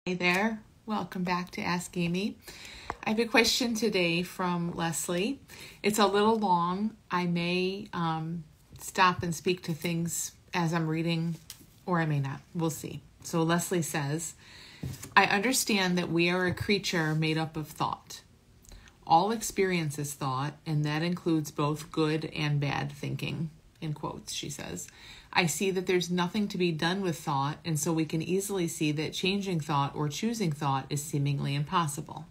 Hey there, welcome back to Ask Amy. I have a question today from Leslie. It's a little long. I may stop and speak to things as I'm reading, or I may not. We'll see. So Leslie says, I understand that we are a creature made up of thought. All experience is thought, and that includes both good and bad thinking, in quotes, she says. I see that there's nothing to be done with thought, and so we can easily see that changing thought or choosing thought is seemingly impossible.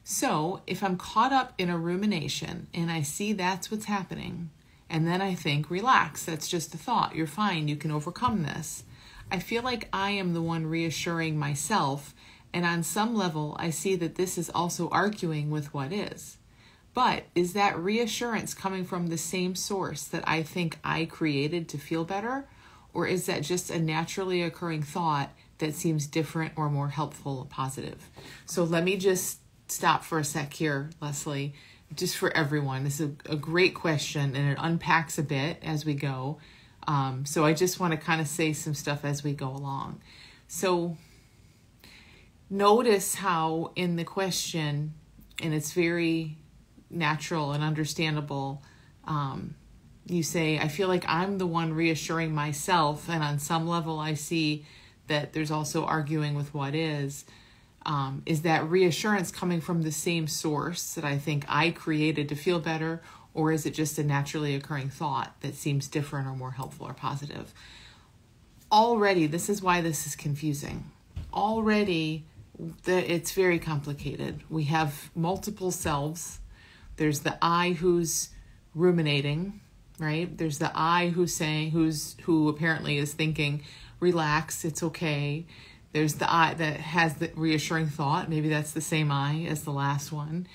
So, if I'm caught up in a rumination and I see that's what's happening, and then I think, relax, that's just a thought, you're fine, you can overcome this, I feel like I am the one reassuring myself, and on some level I see that this is also arguing with what is. But is that reassurance coming from the same source that I think I created to feel better? Or is that just a naturally occurring thought that seems different or more helpful or positive? So let me just stop for a sec here, Leslie, just for everyone. This is a great question, and it unpacks a bit as we go. So I just want to kind of say some stuff as we go along. So notice how in the question, and it's very natural and understandable, you say, I feel like I'm the one reassuring myself, and on some level I see that there's also arguing with what is. Is that reassurance coming from the same source that I think I created to feel better, or is it just a naturally occurring thought that seems different or more helpful or positive? Already, this is why this is confusing. Already, it's very complicated. We have multiple selves. There's the I who's ruminating, right? There's the I who's saying, who apparently is thinking, relax, it's okay. There's the I that has the reassuring thought. Maybe that's the same I as the last one.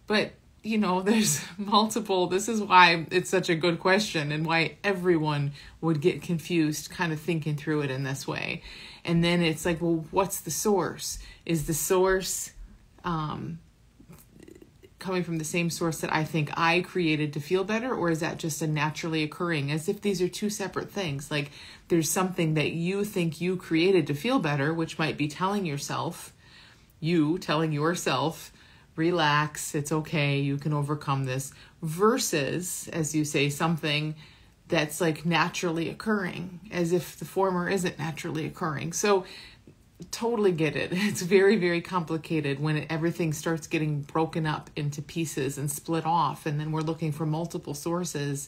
But, there's multiple. This is why it's such a good question and why everyone would get confused kind of thinking through it in this way. And then it's like, well, what's the source? Is the source coming from the same source that I think I created to feel better, or is that just a naturally occurring, as if these are two separate things? Like there's something that you think you created to feel better, which might be telling yourself, relax, it's okay, you can overcome this, versus, as you say, something that's like naturally occurring, as if the former isn't naturally occurring. So totally get it. It's very, very complicated when everything starts getting broken up into pieces and split off, and then we're looking for multiple sources,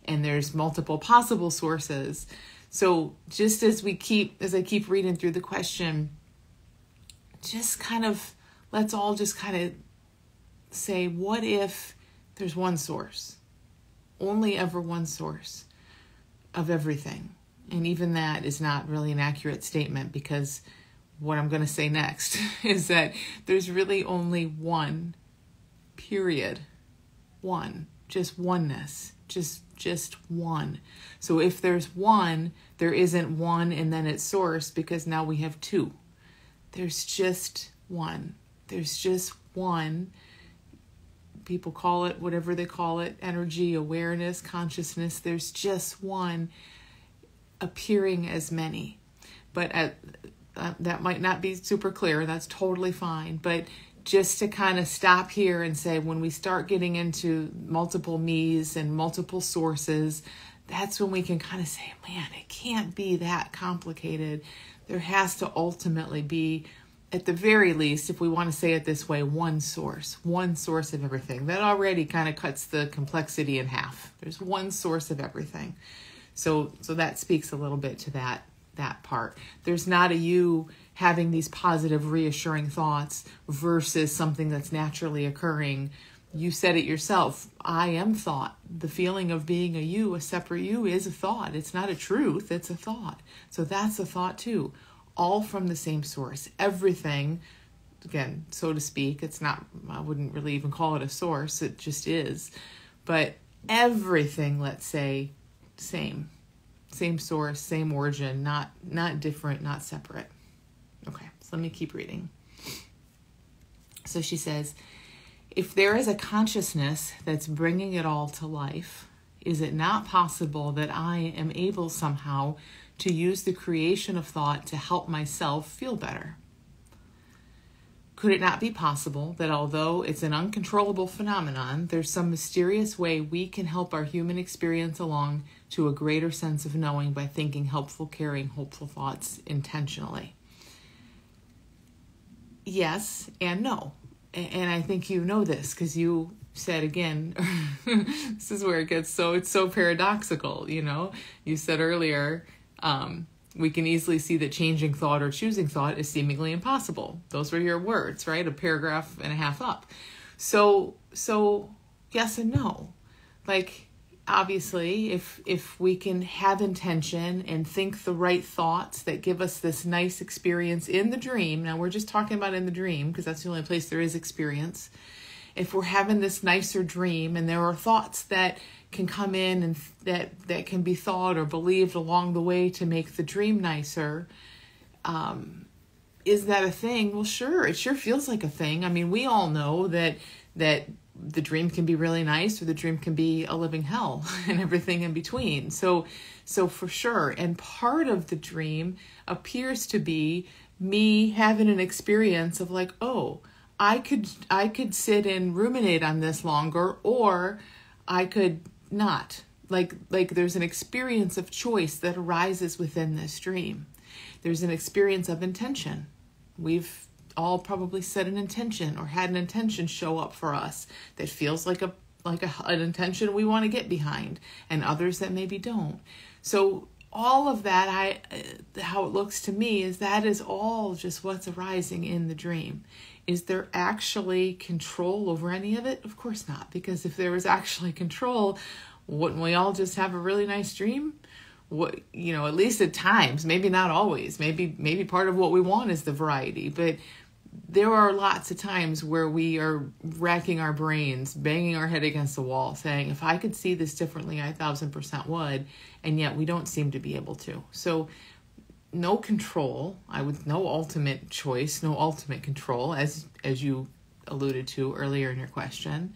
and there's multiple possible sources. So just as I keep reading through the question, let's all just kind of say, what if there's one source, only ever one source of everything? And even that is not really an accurate statement, because what I'm going to say next is that there's really only one, period. One, just oneness, just one. So if there's one, there isn't one and then its source, because now we have two. There's just one. There's just one. People call it whatever they call it, energy, awareness, consciousness. There's just one appearing as many. But that might not be super clear. That's totally fine. But just to kind of stop here and say, when we start getting into multiple me's and multiple sources, that's when we can kind of say, man, it can't be that complicated. There has to ultimately be, at the very least, if we want to say it this way, one source of everything. That already kind of cuts the complexity in half. There's one source of everything. So that speaks a little bit to that part. There's not a you having these positive, reassuring thoughts versus something that's naturally occurring. You said it yourself. I am thought. The feeling of being a you, a separate you, is a thought. It's not a truth. It's a thought. So that's a thought too. All from the same source. Everything, again, so to speak, it's not, I wouldn't really even call it a source. It just is. But everything, let's say, same source, same origin, not different, not separate. Okay, so let me keep reading. So she says, if there is a consciousness that's bringing it all to life, is it not possible that I am able somehow to use the creation of thought to help myself feel better? Could it not be possible that although it's an uncontrollable phenomenon, there's some mysterious way we can help our human experience along to a greater sense of knowing by thinking helpful, caring, hopeful thoughts intentionally? Yes and no. And I think you know this because you said again, this is where it's so paradoxical, You said earlier, we can easily see that changing thought or choosing thought is seemingly impossible. Those were your words, right? A paragraph and a half up. So yes and no. Like, obviously, if we can have intention and think the right thoughts that give us this nice experience in the dream. Now, we're just talking about in the dream because that's the only place there is experience. If we're having this nicer dream and there are thoughts that can come in and that can be thought or believed along the way to make the dream nicer, is that a thing? Well, sure. It sure feels like a thing. I mean, we all know that the dream can be really nice or the dream can be a living hell and everything in between. So for sure. And part of the dream appears to be me having an experience of like, oh, I could sit and ruminate on this longer, or I could not. Like there's an experience of choice that arises within this dream. There's an experience of intention. We've all probably set an intention or had an intention show up for us that feels like an intention we want to get behind, and others that maybe don't. So all of that, how it looks to me is that is all just what's arising in the dream. Is there actually control over any of it? Of course not, because if there was actually control, wouldn't we all just have a really nice dream? At least at times, maybe not always. Maybe part of what we want is the variety, but there are lots of times where we are racking our brains, banging our head against the wall, saying, if I could see this differently, I 1,000% would, and yet we don't seem to be able to. So no control, no ultimate choice, no ultimate control, as you alluded to earlier in your question.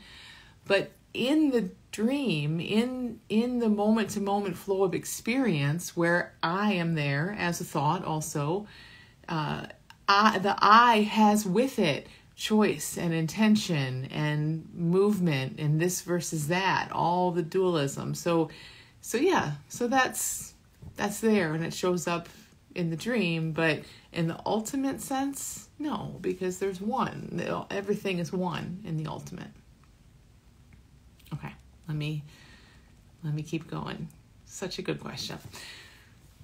But in the dream, in the moment-to-moment flow of experience where I am there as a thought also, the I has with it choice and intention and movement and this versus that, all the dualism. So that's there and it shows up in the dream, but in the ultimate sense, no, because there's one. Everything is one in the ultimate. Okay, let me keep going. Such a good question.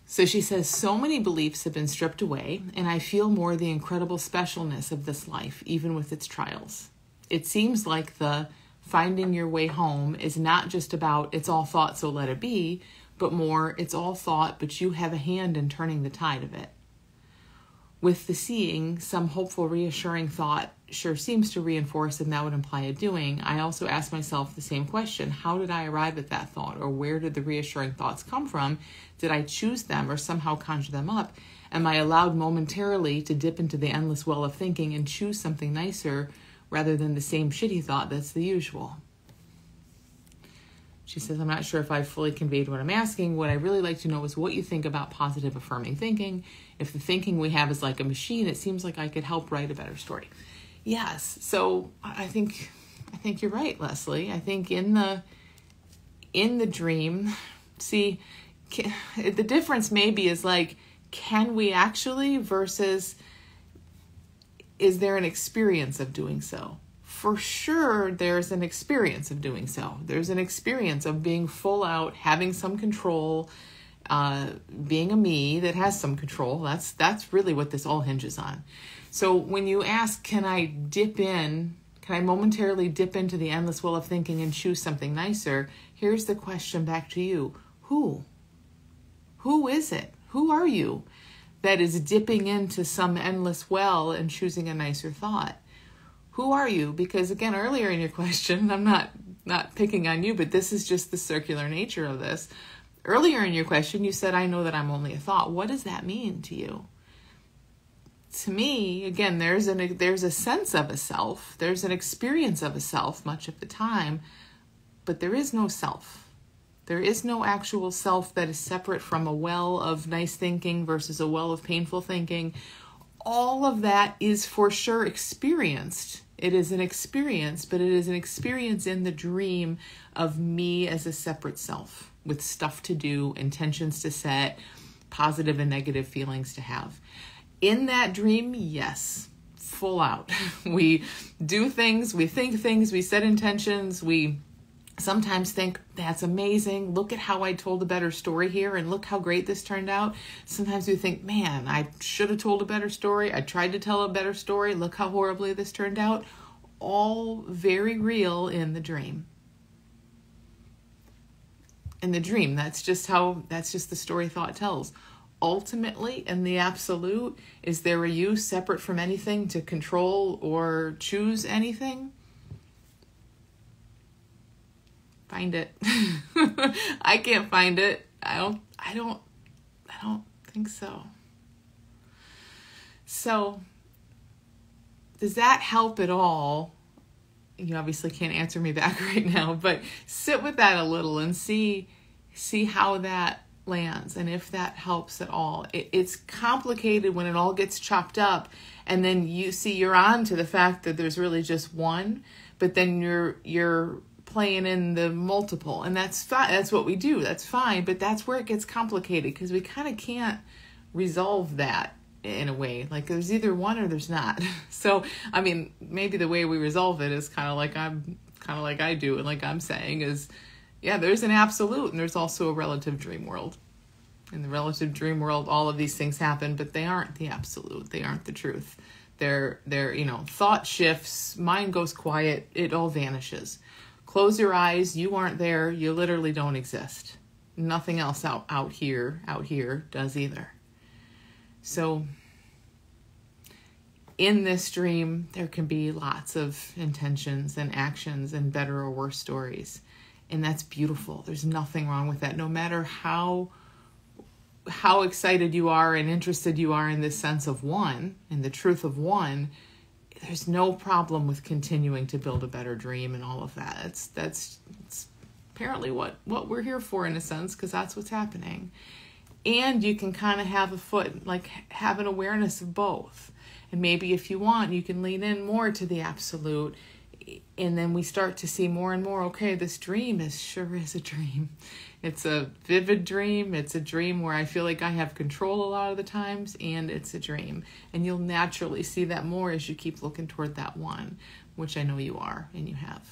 So she says, so many beliefs have been stripped away, and I feel more the incredible specialness of this life, even with its trials. It seems like the finding your way home is not just about it's all thought, so let it be, but more it's all thought, but you have a hand in turning the tide of it. With the seeing, some hopeful, reassuring thought sure seems to reinforce, and that would imply a doing. I also ask myself the same question. How did I arrive at that thought? Or where did the reassuring thoughts come from? Did I choose them or somehow conjure them up? Am I allowed momentarily to dip into the endless well of thinking and choose something nicer rather than the same shitty thought that's the usual? She says, I'm not sure if I've fully conveyed what I'm asking. What I really like to know is what you think about positive affirming thinking. If the thinking we have is like a machine, it seems like I could help write a better story. Yes. So I think you're right, Leslie. I think in the dream, see, the difference maybe is like, can we actually versus is there an experience of doing so? For sure, there's an experience of doing so. There's an experience of being full out, having some control, being a me that has some control. That's really what this all hinges on. So when you ask, can I momentarily dip into the endless well of thinking and choose something nicer? Here's the question back to you. Who? Who is it? Who are you that is dipping into some endless well and choosing a nicer thought? Who are you? Because again, earlier in your question, I'm not picking on you, but this is just the circular nature of this. Earlier in your question, you said, I know that I'm only a thought. What does that mean to you? To me, again, there's a sense of a self. There's an experience of a self much of the time, but there is no self. There is no actual self that is separate from a well of nice thinking versus a well of painful thinking. All of that is for sure experienced. It is an experience, but it is an experience in the dream of me as a separate self with stuff to do, intentions to set, positive and negative feelings to have. In that dream, yes, full out. We do things, we think things, we set intentions, we sometimes think, that's amazing. Look at how I told a better story here, and look how great this turned out. Sometimes we think, man, I should have told a better story. I tried to tell a better story. Look how horribly this turned out. All very real in the dream. In the dream, that's just the story thought tells. Ultimately, in the absolute, is there a you separate from anything to control or choose anything? Find it. I can't find it. I don't think so. So, does that help at all? You obviously can't answer me back right now, but sit with that a little and see how that lands and if that helps at all. It's complicated when it all gets chopped up, and then you're on to the fact that there's really just one, but then you're playing in the multiple, and that's fine. That's what we do. That's fine, but that's where it gets complicated because we kind of can't resolve that in a way. Like there's either one or there's not. So, I mean, maybe the way we resolve it is kind of like I do, and like I'm saying is, yeah, there's an absolute and there's also a relative dream world. In the relative dream world, all of these things happen, but they aren't the absolute. They aren't the truth. They're thought shifts, mind goes quiet, it all vanishes. Close your eyes, you aren't there, you literally don't exist. Nothing else out here does either. So in this dream, there can be lots of intentions and actions and better or worse stories. And that's beautiful. There's nothing wrong with that. No matter how excited you are and interested you are in this sense of one, in the truth of one, there's no problem with continuing to build a better dream and all of that. That's apparently what we're here for in a sense, because that's what's happening. And you can kind of have have an awareness of both. And maybe if you want, you can lean in more to the absolute. And then we start to see more and more, okay, this dream sure is a dream. It's a vivid dream. It's a dream where I feel like I have control a lot of the times, and it's a dream. And you'll naturally see that more as you keep looking toward that one, which I know you are and you have.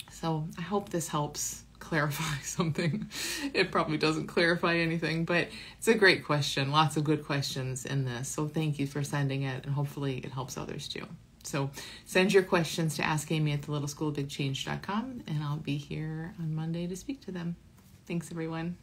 So I hope this helps clarify something. It probably doesn't clarify anything, but it's a great question. Lots of good questions in this. So thank you for sending it, and hopefully it helps others too. So send your questions to AskAmy at thelittleschoolofbigchange.com, and I'll be here on Monday to speak to them. Thanks, everyone.